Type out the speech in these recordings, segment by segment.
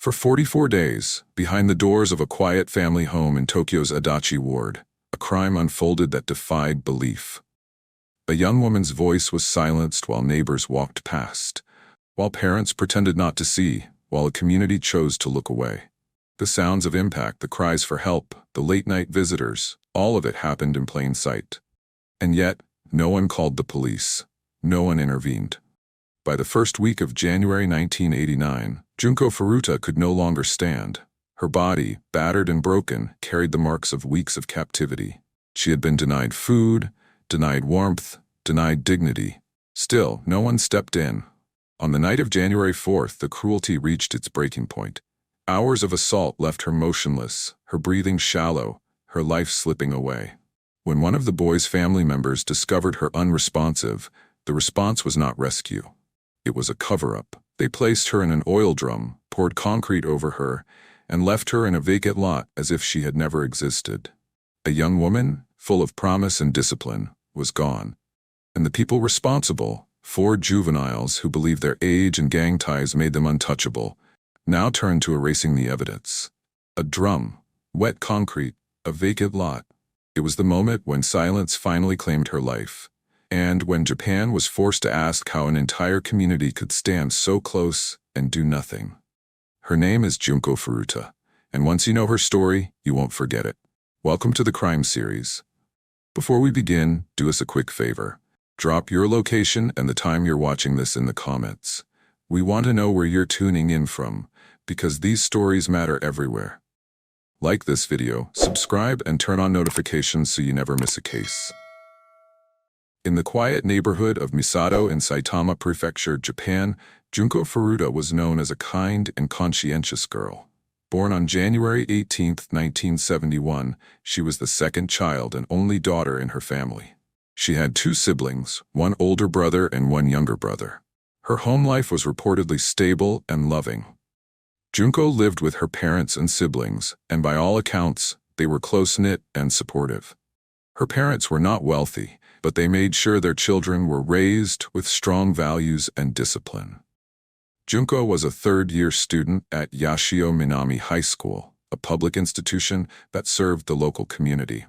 For 44 days, behind the doors of a quiet family home in Tokyo's Adachi ward, a crime unfolded that defied belief. A young woman's voice was silenced while neighbors walked past, while parents pretended not to see, while a community chose to look away. The sounds of impact, the cries for help, the late-night visitors, all of it happened in plain sight. And yet, no one called the police. No one intervened. By the first week of January 1989, Junko Furuta could no longer stand. Her body, battered and broken, carried the marks of weeks of captivity. She had been denied food, denied warmth, denied dignity. Still, no one stepped in. On the night of January 4th, the cruelty reached its breaking point. Hours of assault left her motionless, her breathing shallow, her life slipping away. When one of the boy's family members discovered her unresponsive, the response was not rescue. It was a cover-up. They placed her in an oil drum, poured concrete over her, and left her in a vacant lot as if she had never existed. A young woman, full of promise and discipline, was gone. And the people responsible, 4 juveniles who believed their age and gang ties made them untouchable, now turned to erasing the evidence. A drum, wet concrete, a vacant lot. It was the moment when silence finally claimed her life, and when Japan was forced to ask how an entire community could stand so close and do nothing. Her name is Junko Furuta, and once you know her story, you won't forget it. Welcome to the Crime Series. Before we begin, do us a quick favor. Drop your location and the time you're watching this in the comments. We want to know where you're tuning in from, because these stories matter everywhere. Like this video, subscribe, and turn on notifications so you never miss a case. In the quiet neighborhood of Misato in Saitama Prefecture, Japan, Junko Furuta was known as a kind and conscientious girl. Born on January 18, 1971, she was the second child and only daughter in her family. She had 2 siblings, 1 older brother and 1 younger brother. Her home life was reportedly stable and loving. Junko lived with her parents and siblings, and by all accounts, they were close-knit and supportive. Her parents were not wealthy, but they made sure their children were raised with strong values and discipline. Junko was a 3rd-year student at Yashio Minami High School, a public institution that served the local community.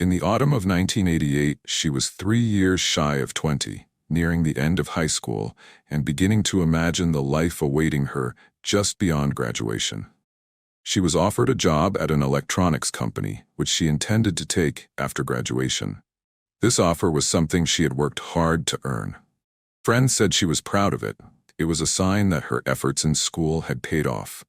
In the autumn of 1988, she was 3 years shy of 20, nearing the end of high school and beginning to imagine the life awaiting her just beyond graduation. She was offered a job at an electronics company, which she intended to take after graduation. This offer was something she had worked hard to earn. Friends said she was proud of it. It was a sign that her efforts in school had paid off.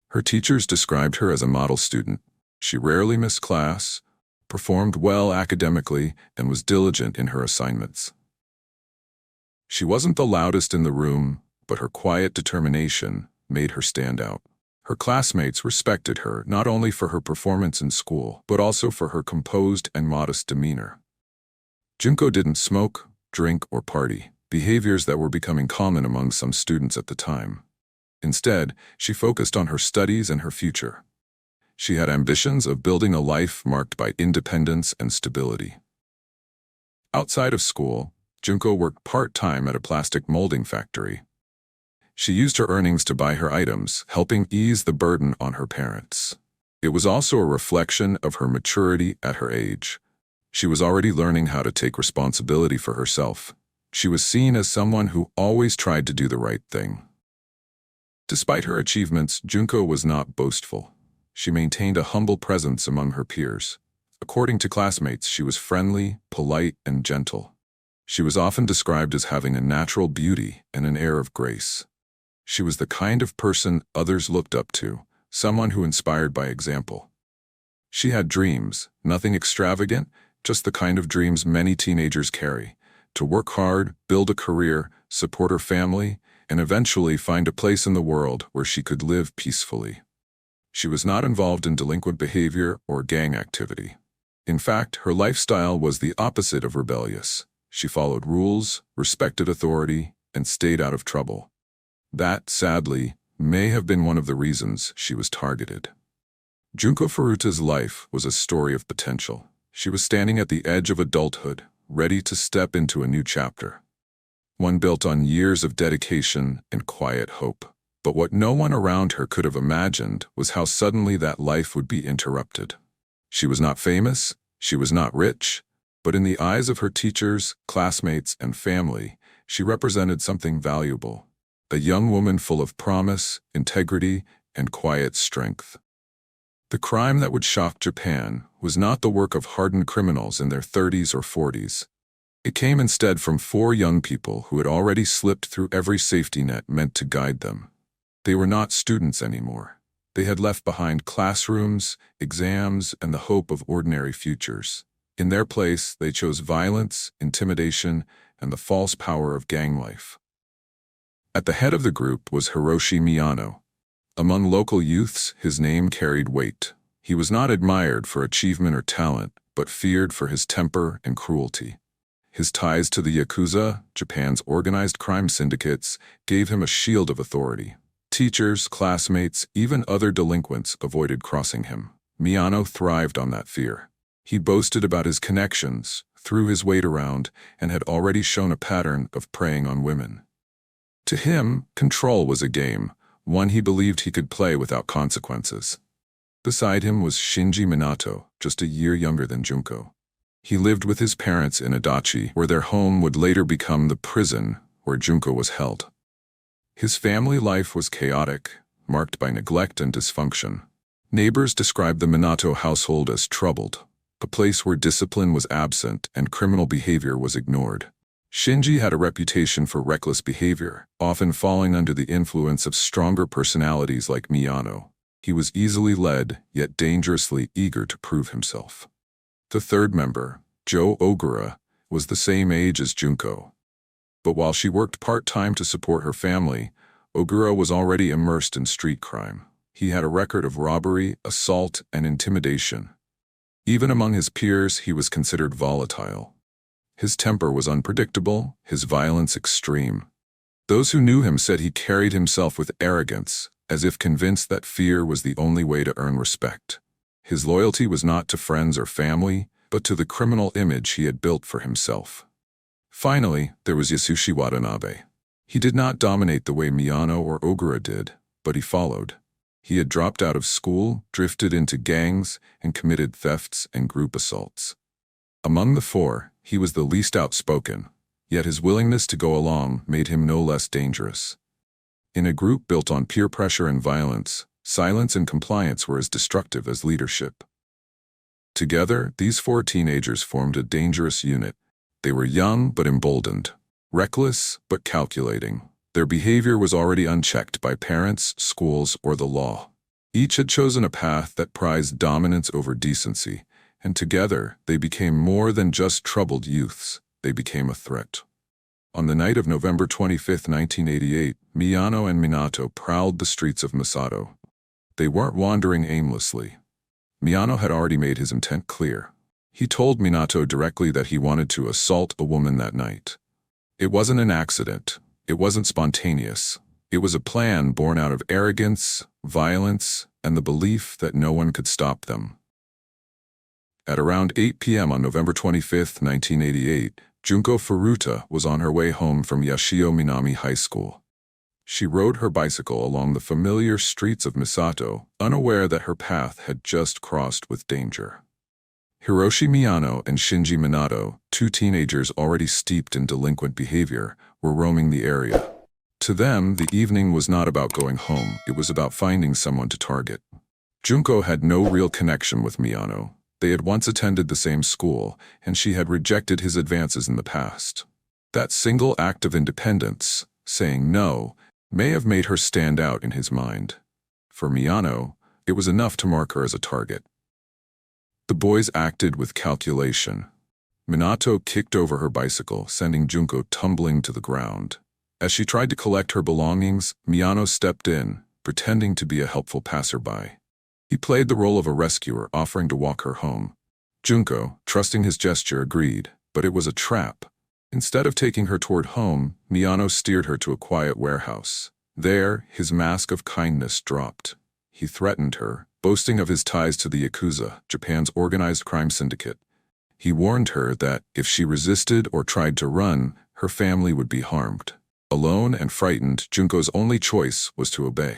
Her teachers described her as a model student. She rarely missed class, performed well academically, and was diligent in her assignments. She wasn't the loudest in the room, but her quiet determination made her stand out. Her classmates respected her not only for her performance in school, but also for her composed and modest demeanor. Junko didn't smoke, drink, or party, behaviors that were becoming common among some students at the time. Instead, she focused on her studies and her future. She had ambitions of building a life marked by independence and stability. Outside of school, Junko worked part-time at a plastic molding factory. She used her earnings to buy her items, helping ease the burden on her parents. It was also a reflection of her maturity at her age. She was already learning how to take responsibility for herself. She was seen as someone who always tried to do the right thing. Despite her achievements, Junko was not boastful. She maintained a humble presence among her peers. According to classmates, she was friendly, polite, and gentle. She was often described as having a natural beauty and an air of grace. She was the kind of person others looked up to, someone who inspired by example. She had dreams, nothing extravagant, just the kind of dreams many teenagers carry: to work hard, build a career, support her family, and eventually find a place in the world where she could live peacefully. She was not involved in delinquent behavior or gang activity. In fact, her lifestyle was the opposite of rebellious. She followed rules, respected authority, and stayed out of trouble. That, sadly, may have been one of the reasons she was targeted. Junko Furuta's life was a story of potential. She was standing at the edge of adulthood, ready to step into a new chapter. One built on years of dedication and quiet hope. But what no one around her could have imagined was how suddenly that life would be interrupted. She was not famous, she was not rich, but in the eyes of her teachers, classmates, and family, she represented something valuable. A young woman full of promise, integrity, and quiet strength. The crime that would shock Japan was not the work of hardened criminals in their 30s or 40s. It came instead from 4 young people who had already slipped through every safety net meant to guide them. They were not students anymore. They had left behind classrooms, exams, and the hope of ordinary futures. In their place, they chose violence, intimidation, and the false power of gang life. At the head of the group was Hiroshi Miyano. Among local youths, his name carried weight. He was not admired for achievement or talent, but feared for his temper and cruelty. His ties to the Yakuza, Japan's organized crime syndicates, gave him a shield of authority. Teachers, classmates, even other delinquents avoided crossing him. Miyano thrived on that fear. He boasted about his connections, threw his weight around, and had already shown a pattern of preying on women. To him, control was a game, one he believed he could play without consequences. Beside him was Shinji Minato, just a year younger than Junko. He lived with his parents in Adachi, where their home would later become the prison where Junko was held. His family life was chaotic, marked by neglect and dysfunction. Neighbors described the Minato household as troubled, a place where discipline was absent and criminal behavior was ignored. Shinji had a reputation for reckless behavior, often falling under the influence of stronger personalities like Miyano. He was easily led, yet dangerously eager to prove himself. The third member, Jo Ogura, was the same age as Junko. But while she worked part-time to support her family, Ogura was already immersed in street crime. He had a record of robbery, assault, and intimidation. Even among his peers, he was considered volatile. His temper was unpredictable, his violence extreme. Those who knew him said he carried himself with arrogance, as if convinced that fear was the only way to earn respect. His loyalty was not to friends or family, but to the criminal image he had built for himself. Finally, there was Yasushi Watanabe. He did not dominate the way Miyano or Ogura did, but he followed. He had dropped out of school, drifted into gangs, and committed thefts and group assaults. Among the 4, he was the least outspoken, yet his willingness to go along made him no less dangerous. In a group built on peer pressure and violence, silence and compliance were as destructive as leadership. Together, these 4 teenagers formed a dangerous unit. They were young but emboldened, reckless but calculating. Their behavior was already unchecked by parents, schools, or the law. Each had chosen a path that prized dominance over decency, and together they became more than just troubled youths. They became a threat. On the night of November 25, 1988, Miyano and Minato prowled the streets of Misato. They weren't wandering aimlessly. Miyano had already made his intent clear. He told Minato directly that he wanted to assault a woman that night. It wasn't an accident. It wasn't spontaneous. It was a plan born out of arrogance, violence, and the belief that no one could stop them. At around 8 p.m. on November 25, 1988, Junko Furuta was on her way home from Yashio Minami High School. She rode her bicycle along the familiar streets of Misato, unaware that her path had just crossed with danger. Hiroshi Miyano and Shinji Minato, 2 teenagers already steeped in delinquent behavior, were roaming the area. To them, the evening was not about going home, it was about finding someone to target. Junko had no real connection with Miyano. They had once attended the same school, and she had rejected his advances in the past. That single act of independence, saying no, may have made her stand out in his mind. For Miyano, it was enough to mark her as a target. The boys acted with calculation. Minato kicked over her bicycle, sending Junko tumbling to the ground. As she tried to collect her belongings, Miyano stepped in, pretending to be a helpful passerby. He played the role of a rescuer, offering to walk her home. Junko, trusting his gesture, agreed, but it was a trap. Instead of taking her toward home, Miyano steered her to a quiet warehouse. There, his mask of kindness dropped. He threatened her, boasting of his ties to the Yakuza, Japan's organized crime syndicate. He warned her that if she resisted or tried to run, her family would be harmed. Alone and frightened, Junko's only choice was to obey.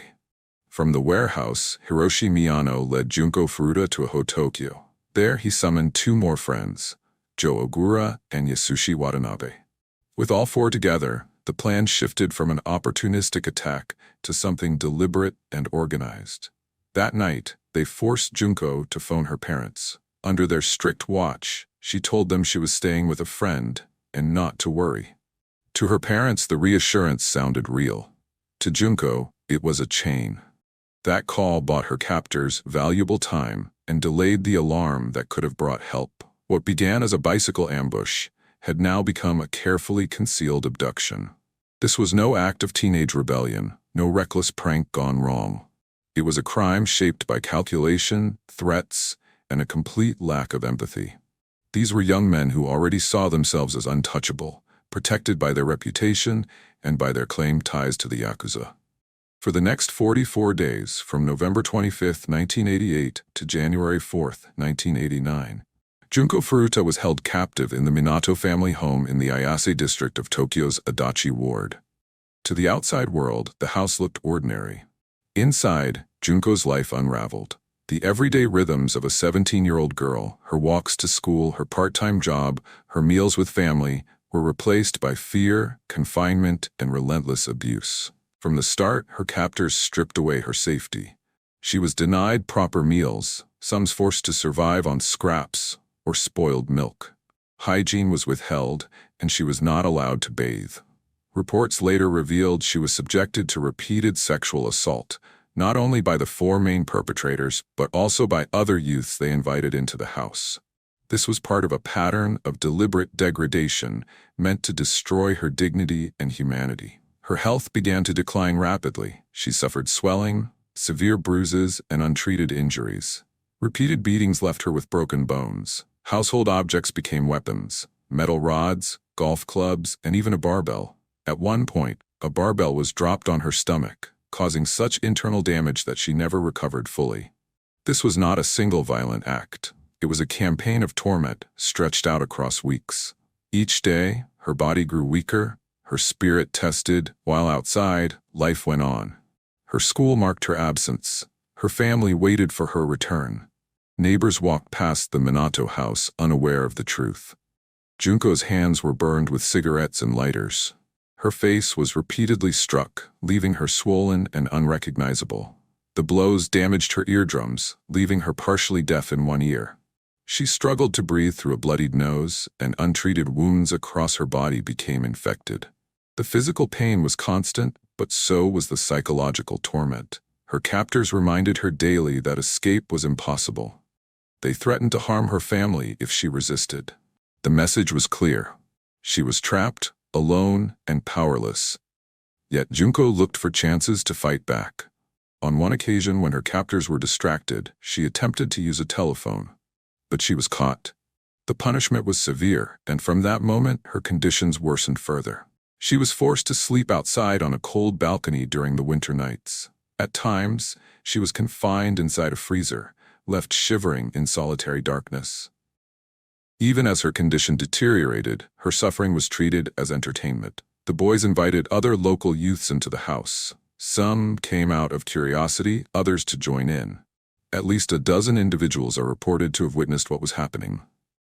From the warehouse, Hiroshi Miyano led Junko Furuta to Tokyo. There he summoned two more friends, Joe Ogura and Yasushi Watanabe. With all four together, the plan shifted from an opportunistic attack to something deliberate and organized. That night, they forced Junko to phone her parents. Under their strict watch, she told them she was staying with a friend and not to worry. To her parents, the reassurance sounded real. To Junko, it was a chain. That call bought her captors valuable time and delayed the alarm that could have brought help. What began as a bicycle ambush had now become a carefully concealed abduction. This was no act of teenage rebellion, no reckless prank gone wrong. It was a crime shaped by calculation, threats, and a complete lack of empathy. These were young men who already saw themselves as untouchable, protected by their reputation and by their claimed ties to the Yakuza. For the next 44 days, from November 25, 1988 to January 4, 1989, Junko Furuta was held captive in the Minato family home in the Ayase district of Tokyo's Adachi ward. To the outside world, the house looked ordinary. Inside, Junko's life unraveled. The everyday rhythms of a 17-year-old girl, her walks to school, her part-time job, her meals with family, were replaced by fear, confinement, and relentless abuse. From the start, her captors stripped away her safety. She was denied proper meals, some forced to survive on scraps or spoiled milk. Hygiene was withheld, and she was not allowed to bathe. Reports later revealed she was subjected to repeated sexual assault, not only by the four main perpetrators, but also by other youths they invited into the house. This was part of a pattern of deliberate degradation meant to destroy her dignity and humanity. Her health began to decline rapidly. She suffered swelling, severe bruises, and untreated injuries. Repeated beatings left her with broken bones. Household objects became weapons: metal rods, golf clubs, and even a barbell. At one point, a barbell was dropped on her stomach, causing such internal damage that she never recovered fully. This was not a single violent act. It was a campaign of torment stretched out across weeks. Each day, her body grew weaker, her spirit tested, while outside, life went on. Her school marked her absence. Her family waited for her return. Neighbors walked past the Minato house unaware of the truth. Junko's hands were burned with cigarettes and lighters. Her face was repeatedly struck, leaving her swollen and unrecognizable. The blows damaged her eardrums, leaving her partially deaf in one ear. She struggled to breathe through a bloodied nose, and untreated wounds across her body became infected. The physical pain was constant, but so was the psychological torment. Her captors reminded her daily that escape was impossible. They threatened to harm her family if she resisted. The message was clear. She was trapped, alone, and powerless. Yet Junko looked for chances to fight back. On one occasion, when her captors were distracted, she attempted to use a telephone. But she was caught. The punishment was severe, and from that moment, her conditions worsened further. She was forced to sleep outside on a cold balcony during the winter nights. At times, she was confined inside a freezer, left shivering in solitary darkness. Even as her condition deteriorated, her suffering was treated as entertainment. The boys invited other local youths into the house. Some came out of curiosity, others to join in. At least a dozen individuals are reported to have witnessed what was happening.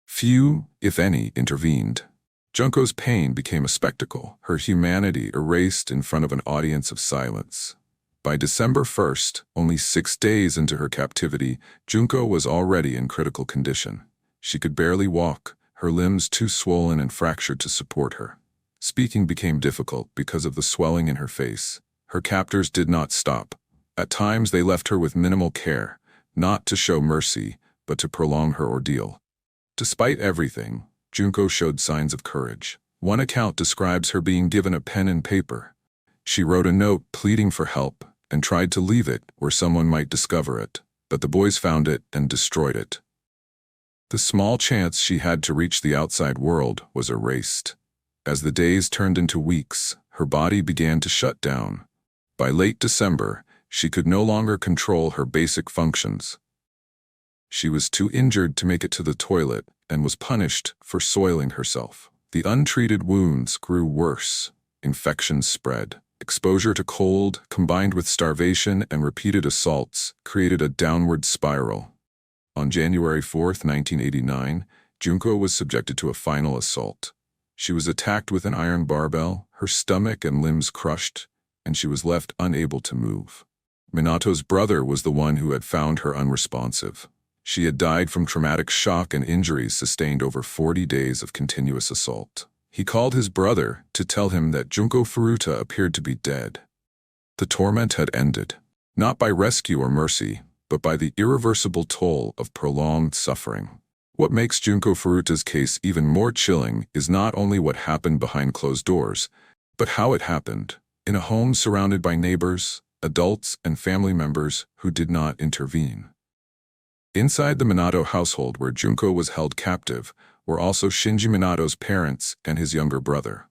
Few, if any, intervened. Junko's pain became a spectacle, her humanity erased in front of an audience of silence. By December 1st, only 6 days into her captivity, Junko was already in critical condition. She could barely walk, her limbs too swollen and fractured to support her. Speaking became difficult because of the swelling in her face. Her captors did not stop. At times they left her with minimal care, not to show mercy, but to prolong her ordeal. Despite everything, Junko showed signs of courage. One account describes her being given a pen and paper. She wrote a note pleading for help and tried to leave it where someone might discover it, but the boys found it and destroyed it. The small chance she had to reach the outside world was erased. As the days turned into weeks, her body began to shut down. By late December, she could no longer control her basic functions. She was too injured to make it to the toilet and was punished for soiling herself. The untreated wounds grew worse. infections spread. Exposure to cold, combined with starvation and repeated assaults, created a downward spiral. On January 4, 1989, Junko was subjected to a final assault. She was attacked with an iron barbell, her stomach and limbs crushed, and she was left unable to move. Minato's brother was the one who had found her unresponsive. She had died from traumatic shock and injuries sustained over 40 days of continuous assault. He called his brother to tell him that Junko Furuta appeared to be dead. The torment had ended, not by rescue or mercy, but by the irreversible toll of prolonged suffering. What makes Junko Furuta's case even more chilling is not only what happened behind closed doors, but how it happened, in a home surrounded by neighbors, adults, and family members who did not intervene. Inside the Minato household where Junko was held captive were also Shinji Minato's parents and his younger brother.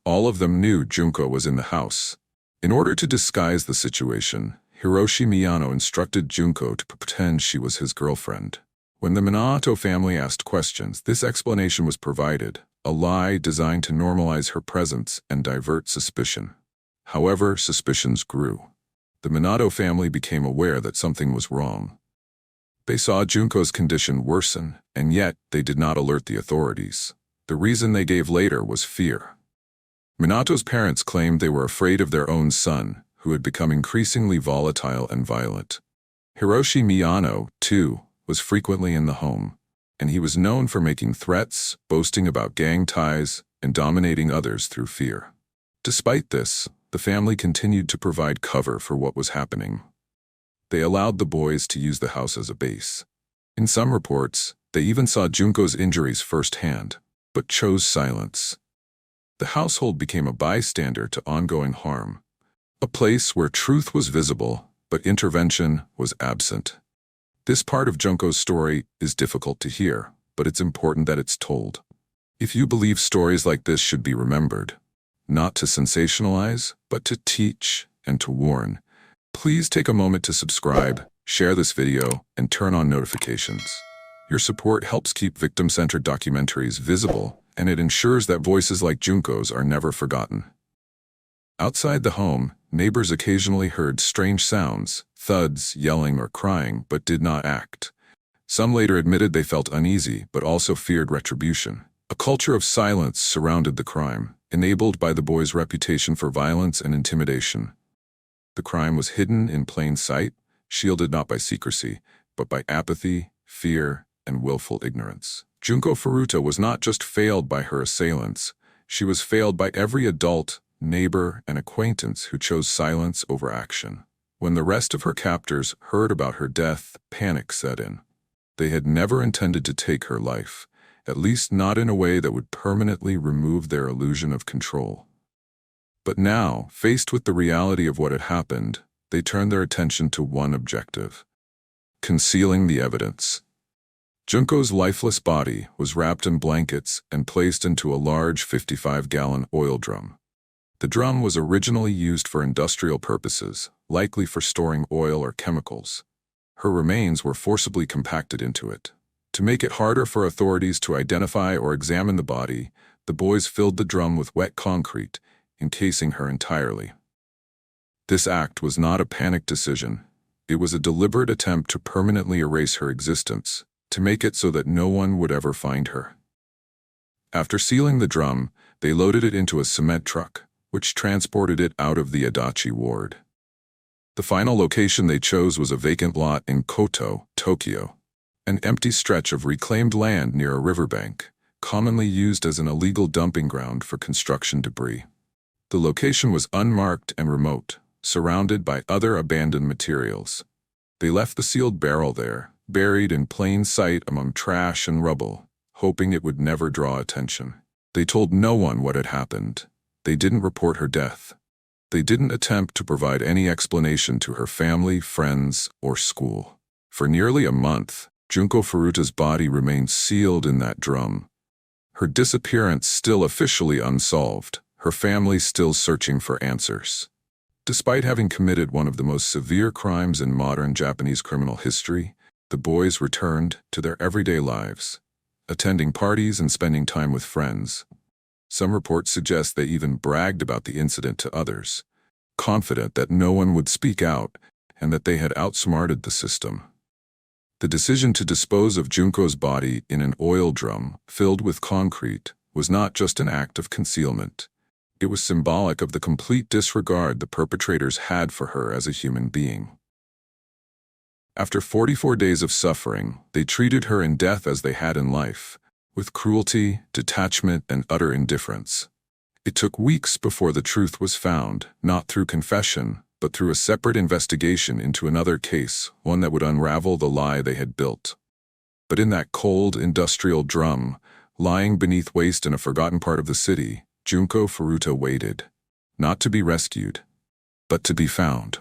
All of them knew Junko was in the house. In order to disguise the situation, Hiroshi Miyano instructed Junko to pretend she was his girlfriend. When the Minato family asked questions, this explanation was provided, a lie designed to normalize her presence and divert suspicion. However, suspicions grew. The Minato family became aware that something was wrong. They saw Junko's condition worsen, and yet they did not alert the authorities. The reason they gave later was fear. Minato's parents claimed they were afraid of their own son, who had become increasingly volatile and violent. Hiroshi Miyano, too, was frequently in the home, and he was known for making threats, boasting about gang ties, and dominating others through fear. Despite this, the family continued to provide cover for what was happening. They allowed the boys to use the house as a base. In some reports, they even saw Junko's injuries firsthand, but chose silence. The household became a bystander to ongoing harm, a place where truth was visible, but intervention was absent. This part of Junko's story is difficult to hear, but it's important that it's told. If you believe stories like this should be remembered, not to sensationalize, but to teach and to warn, please take a moment to subscribe, share this video, and turn on notifications. Your support helps keep victim-centered documentaries visible, and it ensures that voices like Junko's are never forgotten. Outside the home, neighbors occasionally heard strange sounds, thuds, yelling, or crying, but did not act. Some later admitted they felt uneasy, but also feared retribution. A culture of silence surrounded the crime, enabled by the boys' reputation for violence and intimidation. The crime was hidden in plain sight, shielded not by secrecy, but by apathy, fear, and willful ignorance. Junko Furuta was not just failed by her assailants, she was failed by every adult, neighbor, and acquaintance who chose silence over action. When the rest of her captors heard about her death, panic set in. They had never intended to take her life, at least not in a way that would permanently remove their illusion of control. But now, faced with the reality of what had happened, they turned their attention to one objective: concealing the evidence. Junko's lifeless body was wrapped in blankets and placed into a large 55-gallon oil drum. The drum was originally used for industrial purposes, likely for storing oil or chemicals. Her remains were forcibly compacted into it. To make it harder for authorities to identify or examine the body, the boys filled the drum with wet concrete, encasing her entirely. This act was not a panicked decision. It was a deliberate attempt to permanently erase her existence, to make it so that no one would ever find her. After sealing the drum, they loaded it into a cement truck, which transported it out of the Adachi ward. The final location they chose was a vacant lot in Koto, Tokyo, an empty stretch of reclaimed land near a riverbank, commonly used as an illegal dumping ground for construction debris. The location was unmarked and remote, surrounded by other abandoned materials. They left the sealed barrel there, buried in plain sight among trash and rubble, hoping it would never draw attention. They told no one what had happened. They didn't report her death. They didn't attempt to provide any explanation to her family, friends, or school. For nearly a month, Junko Furuta's body remained sealed in that drum. Her disappearance still officially unsolved, her family still searching for answers. Despite having committed one of the most severe crimes in modern Japanese criminal history, the boys returned to their everyday lives, attending parties and spending time with friends. Some reports suggest they even bragged about the incident to others, confident that no one would speak out and that they had outsmarted the system. The decision to dispose of Junko's body in an oil drum filled with concrete was not just an act of concealment. It was symbolic of the complete disregard the perpetrators had for her as a human being. After 44 days of suffering, they treated her in death as they had in life, with cruelty, detachment, and utter indifference. It took weeks before the truth was found, not through confession, but through a separate investigation into another case, one that would unravel the lie they had built. But in that cold, industrial drum, lying beneath waste in a forgotten part of the city, Junko Furuta waited, not to be rescued, but to be found.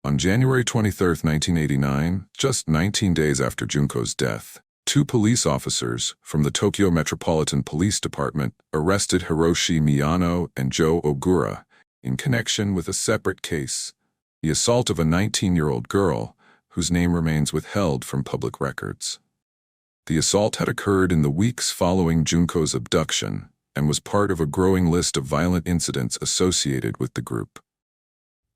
On January 23, 1989, just 19 days after Junko's death, 2 police officers from the Tokyo Metropolitan Police Department arrested Hiroshi Miyano and Joe Ogura in connection with a separate case, the assault of a 19-year-old girl whose name remains withheld from public records. The assault had occurred in the weeks following Junko's abduction and was part of a growing list of violent incidents associated with the group.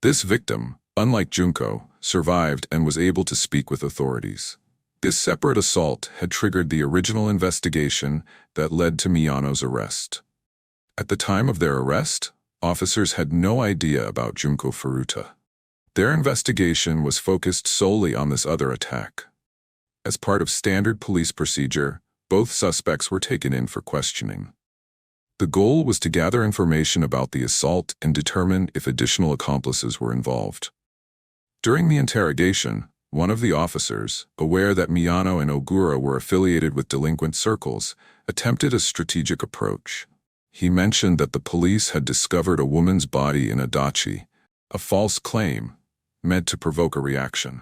This victim, unlike Junko, survived and was able to speak with authorities. This separate assault had triggered the original investigation that led to Miyano's arrest. At the time of their arrest, officers had no idea about Junko Furuta. Their investigation was focused solely on this other attack. As part of standard police procedure, both suspects were taken in for questioning. The goal was to gather information about the assault and determine if additional accomplices were involved. During the interrogation, one of the officers, aware that Miyano and Ogura were affiliated with delinquent circles, attempted a strategic approach. He mentioned that the police had discovered a woman's body in Adachi, a false claim meant to provoke a reaction.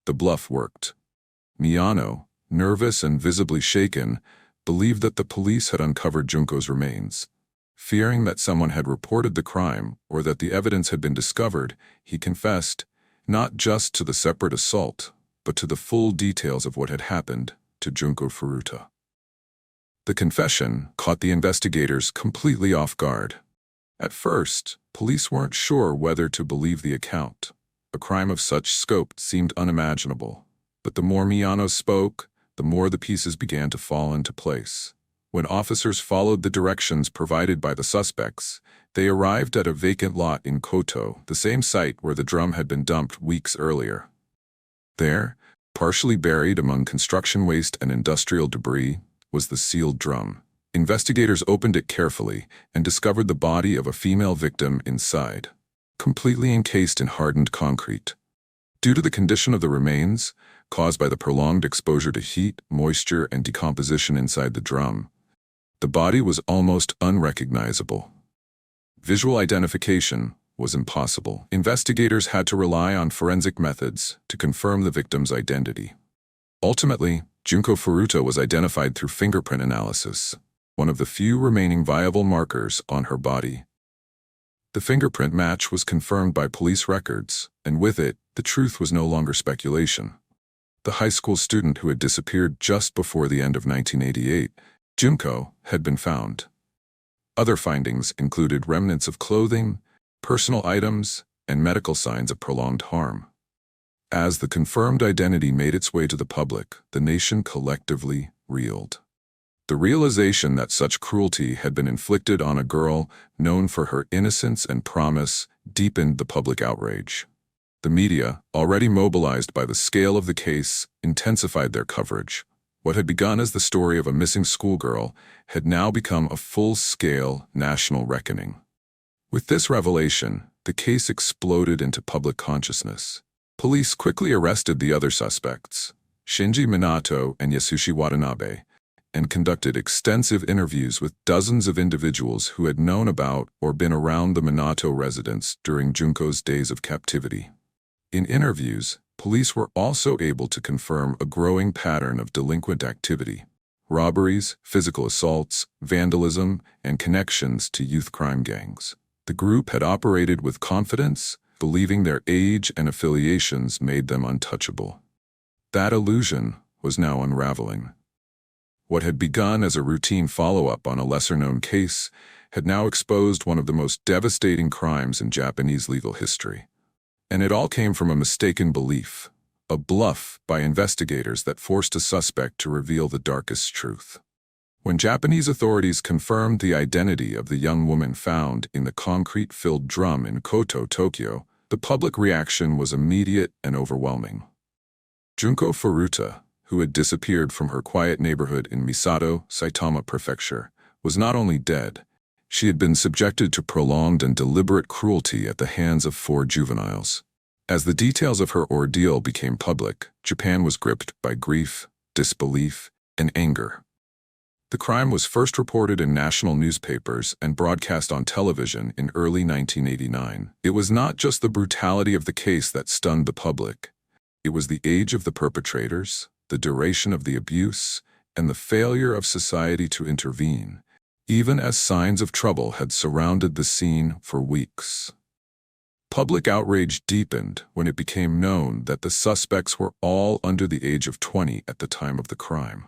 The bluff worked. Miyano, nervous and visibly shaken, believed that the police had uncovered Junko's remains. Fearing that someone had reported the crime or that the evidence had been discovered, he confessed, not just to the separate assault, but to the full details of what had happened to Junko Furuta. The confession caught the investigators completely off guard. At first, police weren't sure whether to believe the account. A crime of such scope seemed unimaginable. But the more Miyano spoke, the more the pieces began to fall into place. When officers followed the directions provided by the suspects, they arrived at a vacant lot in Koto, the same site where the drum had been dumped weeks earlier. There, partially buried among construction waste and industrial debris, was the sealed drum. Investigators opened it carefully and discovered the body of a female victim inside, completely encased in hardened concrete. Due to the condition of the remains, caused by the prolonged exposure to heat, moisture, and decomposition inside the drum, the body was almost unrecognizable. Visual identification was impossible. Investigators had to rely on forensic methods to confirm the victim's identity. Ultimately, Junko Furuta was identified through fingerprint analysis, one of the few remaining viable markers on her body. The fingerprint match was confirmed by police records, and with it, the truth was no longer speculation. The high school student who had disappeared just before the end of 1988, Junko, had been found. Other findings included remnants of clothing, personal items, and medical signs of prolonged harm. As the confirmed identity made its way to the public, the nation collectively reeled. The realization that such cruelty had been inflicted on a girl known for her innocence and promise deepened the public outrage. The media, already mobilized by the scale of the case, intensified their coverage. What had begun as the story of a missing schoolgirl had now become a full-scale national reckoning. With this revelation, the case exploded into public consciousness. Police quickly arrested the other suspects, Shinji Minato and Yasushi Watanabe, and conducted extensive interviews with dozens of individuals who had known about or been around the Minato residence during Junko's days of captivity. In interviews, police were also able to confirm a growing pattern of delinquent activity: robberies, physical assaults, vandalism, and connections to youth crime gangs. The group had operated with confidence, believing their age and affiliations made them untouchable. That illusion was now unraveling. What had begun as a routine follow-up on a lesser-known case had now exposed one of the most devastating crimes in Japanese legal history. And it all came from a mistaken belief, a bluff by investigators that forced a suspect to reveal the darkest truth. When Japanese authorities confirmed the identity of the young woman found in the concrete-filled drum in Koto, Tokyo, the public reaction was immediate and overwhelming. Junko Furuta, who had disappeared from her quiet neighborhood in Misato, Saitama Prefecture, was not only dead, she had been subjected to prolonged and deliberate cruelty at the hands of 4 juveniles. As the details of her ordeal became public, Japan was gripped by grief, disbelief, and anger. The crime was first reported in national newspapers and broadcast on television in early 1989. It was not just the brutality of the case that stunned the public. It was the age of the perpetrators, the duration of the abuse, and the failure of society to intervene, even as signs of trouble had surrounded the scene for weeks. Public outrage deepened when it became known that the suspects were all under the age of 20 at the time of the crime.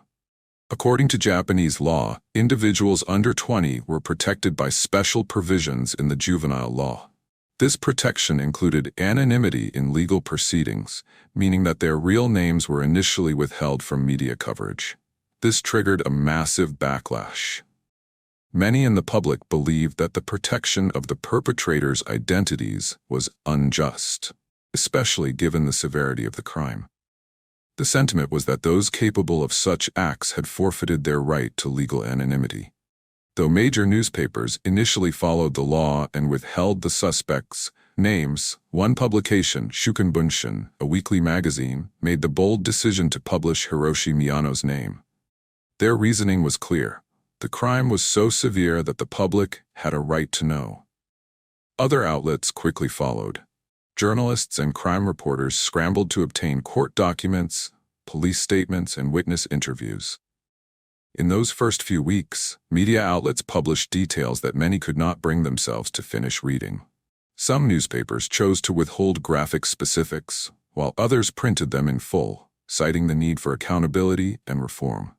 According to Japanese law, individuals under 20 were protected by special provisions in the juvenile law. This protection included anonymity in legal proceedings, meaning that their real names were initially withheld from media coverage. This triggered a massive backlash. Many in the public believed that the protection of the perpetrators' identities was unjust, especially given the severity of the crime. The sentiment was that those capable of such acts had forfeited their right to legal anonymity. Though major newspapers initially followed the law and withheld the suspects' names, one publication, Shuken Bunshin, a weekly magazine, made the bold decision to publish Hiroshi Miyano's name. Their reasoning was clear. The crime was so severe that the public had a right to know. Other outlets quickly followed. Journalists and crime reporters scrambled to obtain court documents, police statements, and witness interviews. In those first few weeks, media outlets published details that many could not bring themselves to finish reading. Some newspapers chose to withhold graphic specifics, while others printed them in full, citing the need for accountability and reform.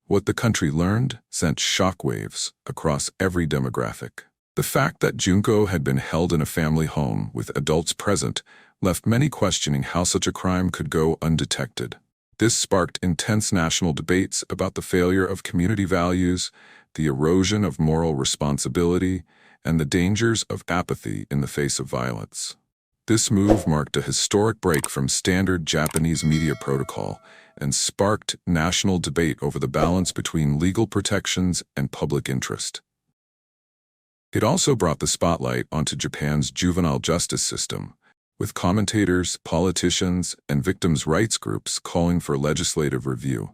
What the country learned sent shockwaves across every demographic. The fact that Junko had been held in a family home with adults present left many questioning how such a crime could go undetected. This sparked intense national debates about the failure of community values, the erosion of moral responsibility, and the dangers of apathy in the face of violence. This move marked a historic break from standard Japanese media protocol and sparked national debate over the balance between legal protections and public interest. It also brought the spotlight onto Japan's juvenile justice system, with commentators, politicians, and victims' rights groups calling for legislative review.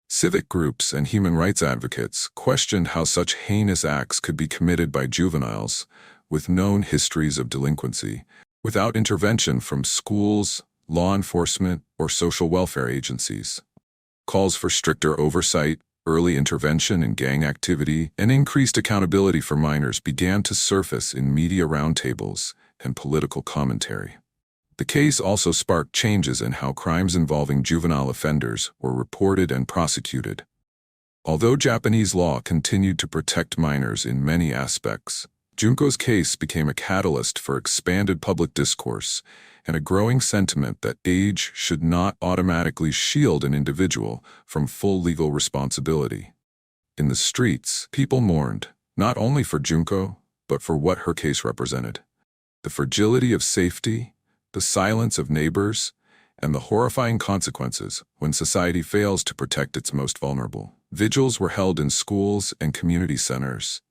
Civic groups and human rights advocates questioned how such heinous acts could be committed by juveniles with known histories of delinquency, without intervention from schools, law enforcement, or social welfare agencies. Calls for stricter oversight, early intervention in gang activity, and increased accountability for minors began to surface in media roundtables and political commentary. The case also sparked changes in how crimes involving juvenile offenders were reported and prosecuted. Although Japanese law continued to protect minors in many aspects, Junko's case became a catalyst for expanded public discourse and a growing sentiment that age should not automatically shield an individual from full legal responsibility. In the streets, people mourned, not only for Junko, but for what her case represented. The fragility of safety, the silence of neighbors, and the horrifying consequences when society fails to protect its most vulnerable. Vigils were held in schools and community centers.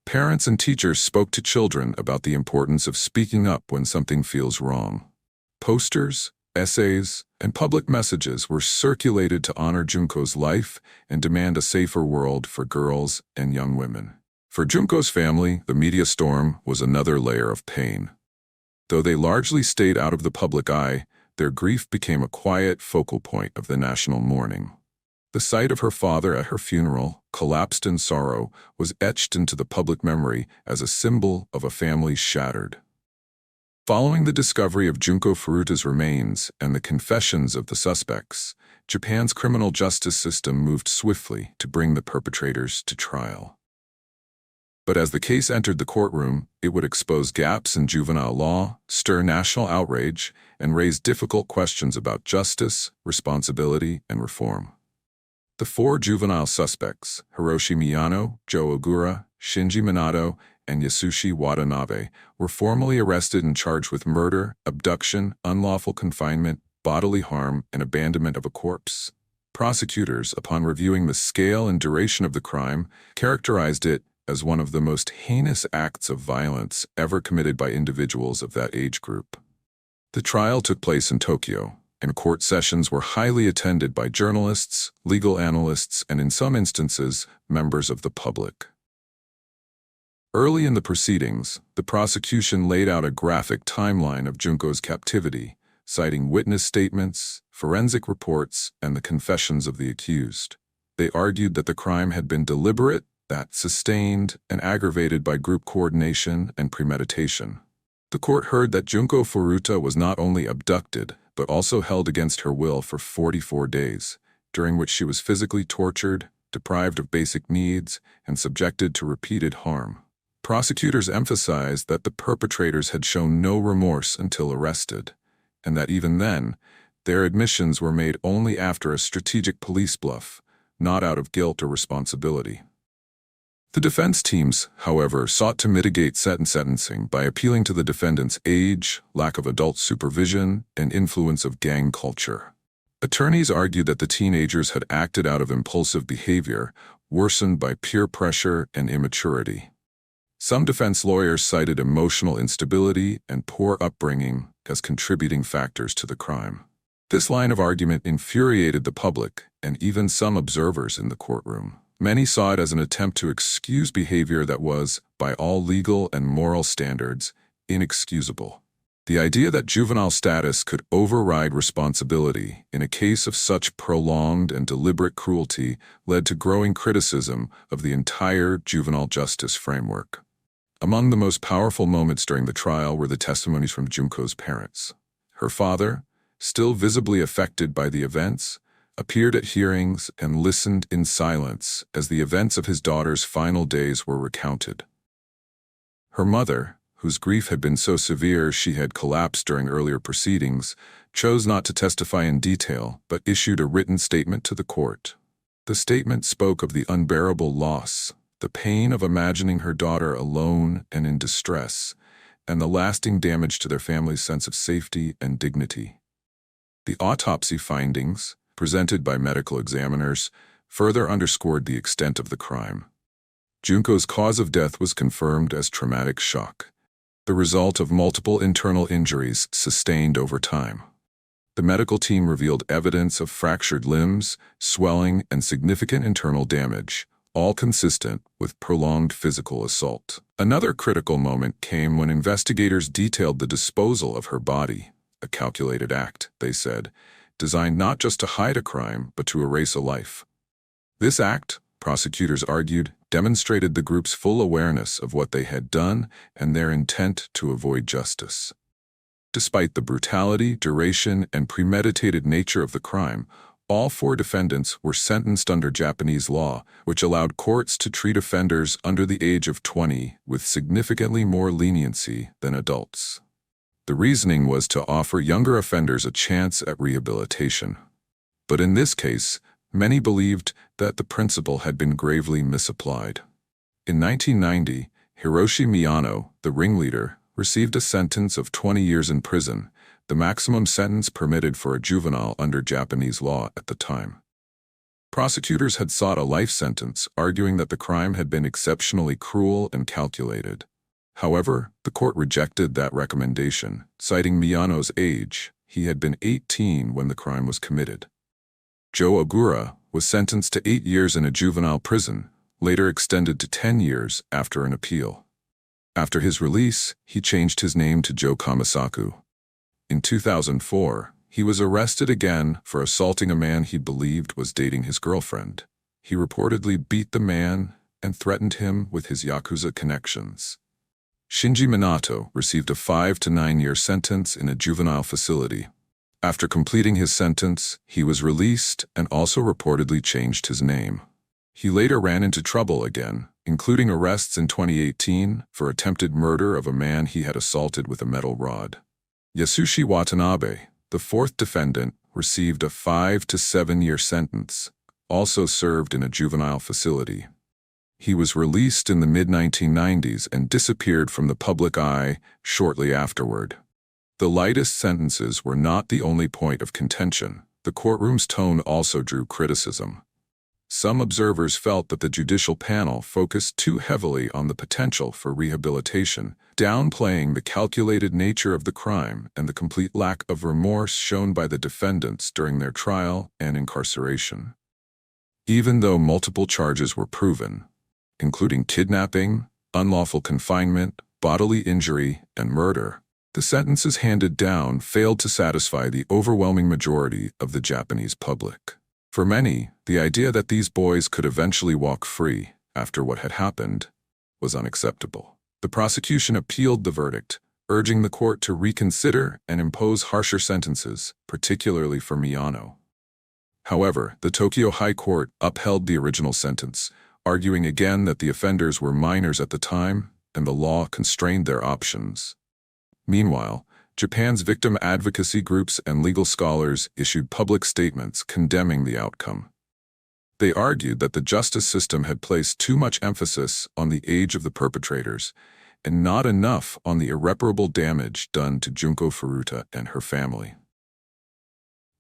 Parents and teachers spoke to children about the importance of speaking up when something feels wrong. Posters, essays, and public messages were circulated to honor Junko's life and demand a safer world for girls and young women. For Junko's family, the media storm was another layer of pain. Though they largely stayed out of the public eye, their grief became a quiet focal point of the national mourning. The sight of her father at her funeral, collapsed in sorrow, was etched into the public memory as a symbol of a family shattered. Following the discovery of Junko Furuta's remains and the confessions of the suspects, Japan's criminal justice system moved swiftly to bring the perpetrators to trial. But as the case entered the courtroom, it would expose gaps in juvenile law, stir national outrage, and raise difficult questions about justice, responsibility, and reform. The four juvenile suspects, Hiroshi Miyano, Joe Ogura, Shinji Minato, and Yasushi Watanabe, were formally arrested and charged with murder, abduction, unlawful confinement, bodily harm, and abandonment of a corpse. Prosecutors, upon reviewing the scale and duration of the crime, characterized it as one of the most heinous acts of violence ever committed by individuals of that age group. The trial took place in Tokyo, and court sessions were highly attended by journalists, legal analysts, and in some instances, members of the public. Early in the proceedings, the prosecution laid out a graphic timeline of Junko's captivity, citing witness statements, forensic reports, and the confessions of the accused. They argued that the crime had been deliberate, that sustained and aggravated by group coordination and premeditation. The court heard that Junko Furuta was not only abducted, but also held against her will for 44 days, during which she was physically tortured, deprived of basic needs, and subjected to repeated harm. Prosecutors emphasized that the perpetrators had shown no remorse until arrested, and that even then, their admissions were made only after a strategic police bluff, not out of guilt or responsibility. The defense teams, however, sought to mitigate sentencing by appealing to the defendants' age, lack of adult supervision, and influence of gang culture. Attorneys argued that the teenagers had acted out of impulsive behavior, worsened by peer pressure and immaturity. Some defense lawyers cited emotional instability and poor upbringing as contributing factors to the crime. This line of argument infuriated the public and even some observers in the courtroom. Many saw it as an attempt to excuse behavior that was, by all legal and moral standards, inexcusable. The idea that juvenile status could override responsibility in a case of such prolonged and deliberate cruelty led to growing criticism of the entire juvenile justice framework. Among the most powerful moments during the trial were the testimonies from Junko's parents. Her father, still visibly affected by the events, appeared at hearings and listened in silence as the events of his daughter's final days were recounted. Her mother, whose grief had been so severe she had collapsed during earlier proceedings, chose not to testify in detail but issued a written statement to the court. The statement spoke of the unbearable loss, the pain of imagining her daughter alone and in distress, and the lasting damage to their family's sense of safety and dignity. The autopsy findings, presented by medical examiners, further underscored the extent of the crime. Junko's cause of death was confirmed as traumatic shock, the result of multiple internal injuries sustained over time. The medical team revealed evidence of fractured limbs, swelling, and significant internal damage, all consistent with prolonged physical assault. Another critical moment came when investigators detailed the disposal of her body, a calculated act, they said, designed not just to hide a crime but to erase a life. This act, prosecutors argued, demonstrated the group's full awareness of what they had done and their intent to avoid justice. Despite the brutality, duration, and premeditated nature of the crime, all four defendants were sentenced under Japanese law, which allowed courts to treat offenders under the age of 20 with significantly more leniency than adults. The reasoning was to offer younger offenders a chance at rehabilitation. But in this case, many believed that the principle had been gravely misapplied. In 1990, Hiroshi Miyano, the ringleader, received a sentence of 20 years in prison, the maximum sentence permitted for a juvenile under Japanese law at the time. Prosecutors had sought a life sentence, arguing that the crime had been exceptionally cruel and calculated. However, the court rejected that recommendation, citing Miyano's age. He had been 18 when the crime was committed. Joe Ogura was sentenced to 8 years in a juvenile prison, later extended to 10 years after an appeal. After his release, he changed his name to Joe Kamisaku. In 2004, he was arrested again for assaulting a man he believed was dating his girlfriend. He reportedly beat the man and threatened him with his Yakuza connections. Shinji Minato received a 5 to 9 year sentence in a juvenile facility. After completing his sentence, he was released and also reportedly changed his name. He later ran into trouble again, including arrests in 2018 for attempted murder of a man he had assaulted with a metal rod. Yasushi Watanabe, the fourth defendant, received a 5 to 7 year sentence, also served in a juvenile facility. He was released in the mid-1990s and disappeared from the public eye shortly afterward. The lightest sentences were not the only point of contention. The courtroom's tone also drew criticism. Some observers felt that the judicial panel focused too heavily on the potential for rehabilitation, downplaying the calculated nature of the crime and the complete lack of remorse shown by the defendants during their trial and incarceration. Even though multiple charges were proven, including kidnapping, unlawful confinement, bodily injury, and murder, the sentences handed down failed to satisfy the overwhelming majority of the Japanese public. For many, the idea that these boys could eventually walk free after what had happened was unacceptable. The prosecution appealed the verdict, urging the court to reconsider and impose harsher sentences, particularly for Miyano. However, the Tokyo High Court upheld the original sentence, arguing again that the offenders were minors at the time and the law constrained their options. Meanwhile, Japan's victim advocacy groups and legal scholars issued public statements condemning the outcome. They argued that the justice system had placed too much emphasis on the age of the perpetrators and not enough on the irreparable damage done to Junko Furuta and her family.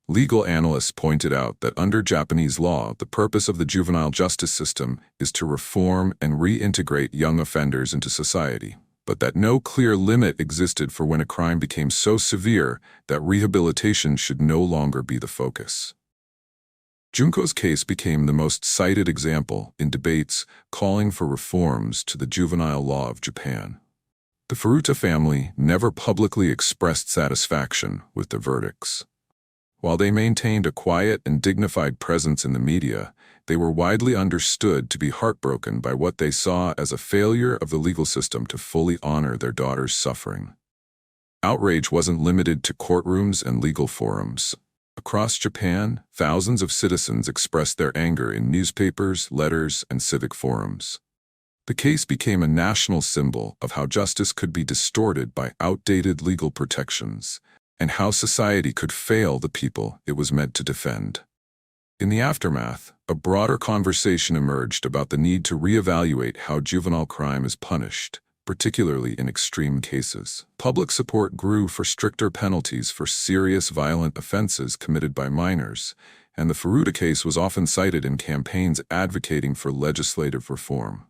Legal analysts pointed out that under Japanese law, the purpose of the juvenile justice system is to reform and reintegrate young offenders into society, but that no clear limit existed for when a crime became so severe that rehabilitation should no longer be the focus. Junko's case became the most cited example in debates calling for reforms to the juvenile law of Japan. The Furuta family never publicly expressed satisfaction with the verdicts. While they maintained a quiet and dignified presence in the media, they were widely understood to be heartbroken by what they saw as a failure of the legal system to fully honor their daughter's suffering. Outrage wasn't limited to courtrooms and legal forums. Across Japan, thousands of citizens expressed their anger in newspapers, letters, and civic forums. The case became a national symbol of how justice could be distorted by outdated legal protections, and how society could fail the people it was meant to defend. In the aftermath, a broader conversation emerged about the need to reevaluate how juvenile crime is punished, particularly in extreme cases. Public support grew for stricter penalties for serious violent offenses committed by minors, and the Furuta case was often cited in campaigns advocating for legislative reform.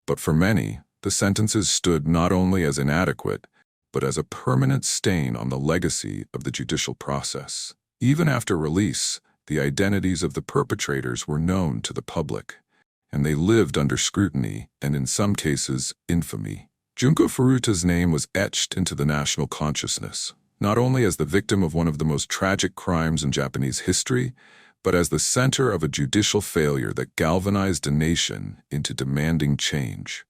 But for many, the sentences stood not only as inadequate, but as a permanent stain on the legacy of the judicial process. Even after release, the identities of the perpetrators were known to the public, and they lived under scrutiny and, in some cases, infamy. Junko Furuta's name was etched into the national consciousness, not only as the victim of one of the most tragic crimes in Japanese history, but as the center of a judicial failure that galvanized a nation into demanding change.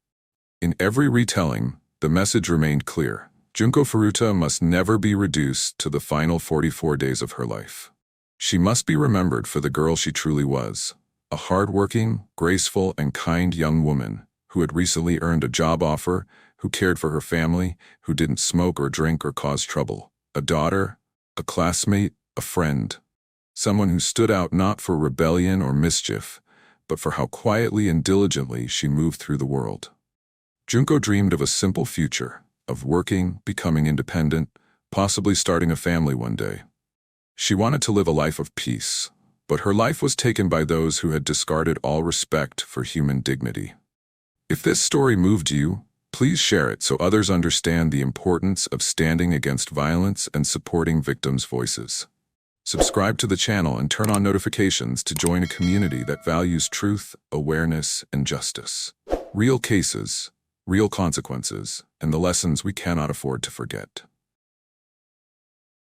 In every retelling, the message remained clear. Junko Furuta must never be reduced to the final 44 days of her life. She must be remembered for the girl she truly was, a hardworking, graceful, and kind young woman who had recently earned a job offer, who cared for her family, who didn't smoke or drink or cause trouble, a daughter, a classmate, a friend, someone who stood out not for rebellion or mischief, but for how quietly and diligently she moved through the world. Junko dreamed of a simple future, of working, becoming independent, possibly starting a family one day. She wanted to live a life of peace, but her life was taken by those who had discarded all respect for human dignity. If this story moved you, please share it so others understand the importance of standing against violence and supporting victims' voices. Subscribe to the channel and turn on notifications to join a community that values truth, awareness, and justice. Real cases, real consequences, and the lessons we cannot afford to forget.